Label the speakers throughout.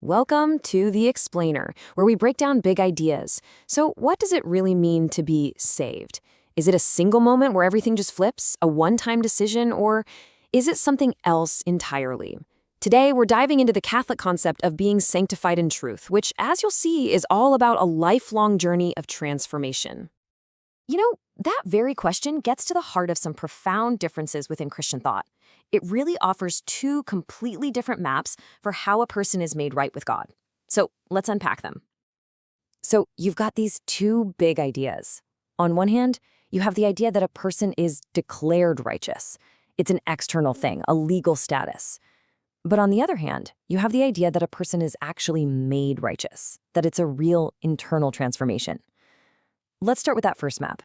Speaker 1: Welcome to The Explainer, where we break down big ideas. So, what does it really mean to be saved? Is it a single moment where everything just flips, a one-time decision, or is it something else entirely? Today, we're diving into the Catholic concept of being sanctified in truth, which, as you'll see, is all about a lifelong journey of transformation. That very question gets to the heart of some profound differences within Christian thought. It really offers two completely different maps for how a person is made right with God. So let's unpack them. So you've got these two big ideas. On one hand, you have the idea that a person is declared righteous. It's an external thing, a legal status. But on the other hand, you have the idea that a person is actually made righteous, that it's a real internal transformation. Let's start with that first map.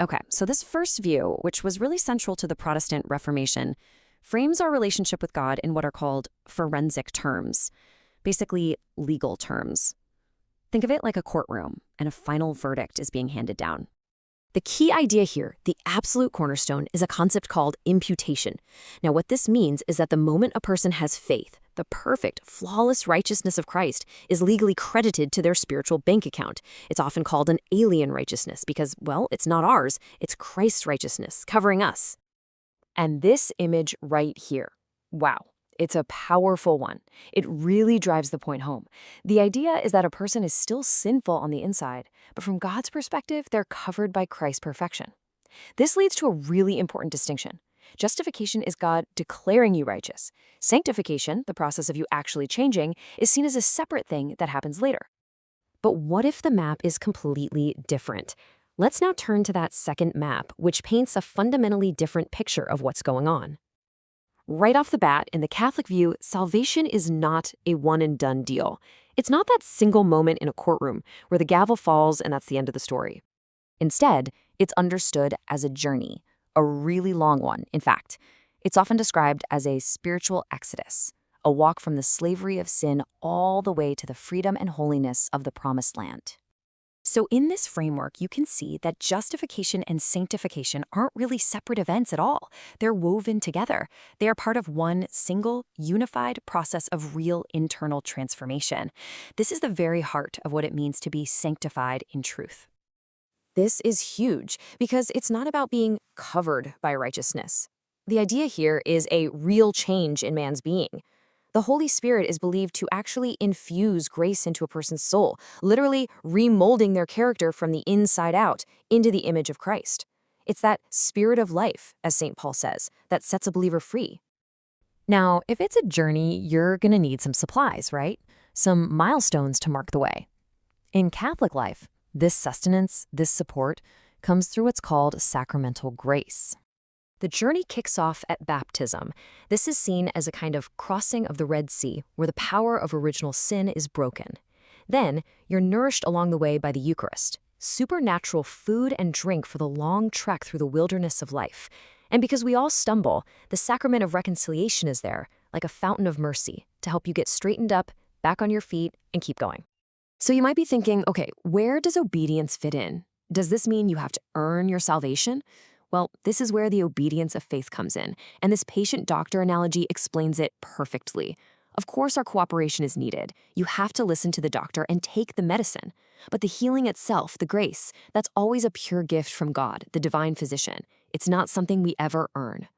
Speaker 1: Okay, so this first view, which was really central to the Protestant Reformation, frames our relationship with God in what are called forensic terms, basically legal terms. Think of it like a courtroom, and a final verdict is being handed down. The key idea here, the absolute cornerstone, is a concept called imputation. Now, what this means is that the moment a person has faith, the perfect, flawless righteousness of Christ is legally credited to their spiritual bank account. It's often called an alien righteousness because, well, it's not ours, it's Christ's righteousness, covering us. And this image right here, wow, it's a powerful one. It really drives the point home. The idea is that a person is still sinful on the inside, but from God's perspective, they're covered by Christ's perfection. This leads to a really important distinction. Justification is God declaring you righteous. Sanctification, the process of you actually changing, is seen as a separate thing that happens later. But what if the map is completely different? Let's now turn to that second map, which paints a fundamentally different picture of what's going on. Right off the bat, in the Catholic view, salvation is not a one-and-done deal. It's not that single moment in a courtroom where the gavel falls and that's the end of the story. Instead, it's understood as a journey, a really long one, in fact. It's often described as a spiritual exodus, a walk from the slavery of sin all the way to the freedom and holiness of the Promised Land. So in this framework, you can see that justification and sanctification aren't really separate events at all. They're woven together. They are part of one single, unified process of real internal transformation. This is the very heart of what it means to be sanctified in truth. This is huge because it's not about being covered by righteousness. The idea here is a real change in man's being. The Holy Spirit is believed to actually infuse grace into a person's soul, literally remolding their character from the inside out into the image of Christ. It's that spirit of life, as St. Paul says, that sets a believer free. Now, if it's a journey, you're going to need some supplies, right? Some milestones to mark the way. In Catholic life, this sustenance, this support, comes through what's called sacramental grace. The journey kicks off at baptism. This is seen as a kind of crossing of the Red Sea, where the power of original sin is broken. Then, you're nourished along the way by the Eucharist, supernatural food and drink for the long trek through the wilderness of life. And because we all stumble, the sacrament of reconciliation is there, like a fountain of mercy, to help you get straightened up, back on your feet, and keep going. So you might be thinking, okay, where does obedience fit in? Does this mean you have to earn your salvation? Well, this is where the obedience of faith comes in, and this patient-doctor analogy explains it perfectly. Of course, our cooperation is needed. You have to listen to the doctor and take the medicine. But the healing itself, the grace, that's always a pure gift from God, the divine physician. It's not something we ever earn.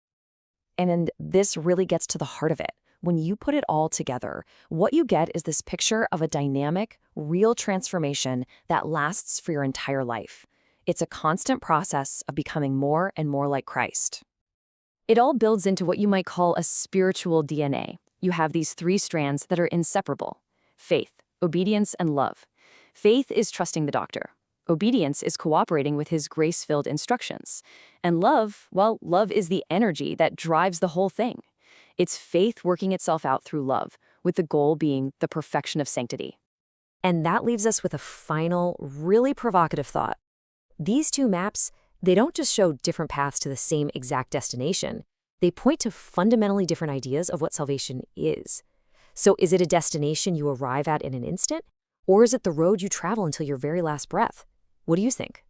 Speaker 1: And this really gets to the heart of it. When you put it all together, what you get is this picture of a dynamic, real transformation that lasts for your entire life. It's a constant process of becoming more and more like Christ. It all builds into what you might call a spiritual DNA. You have these three strands that are inseparable: faith, obedience, and love. Faith is trusting the doctor. Obedience is cooperating with his grace-filled instructions. And love, well, love is the energy that drives the whole thing. It's faith working itself out through love, with the goal being the perfection of sanctity. And that leaves us with a final, really provocative thought. These two maps, they don't just show different paths to the same exact destination. They point to fundamentally different ideas of what salvation is. So is it a destination you arrive at in an instant? Or is it the road you travel until your very last breath? What do you think?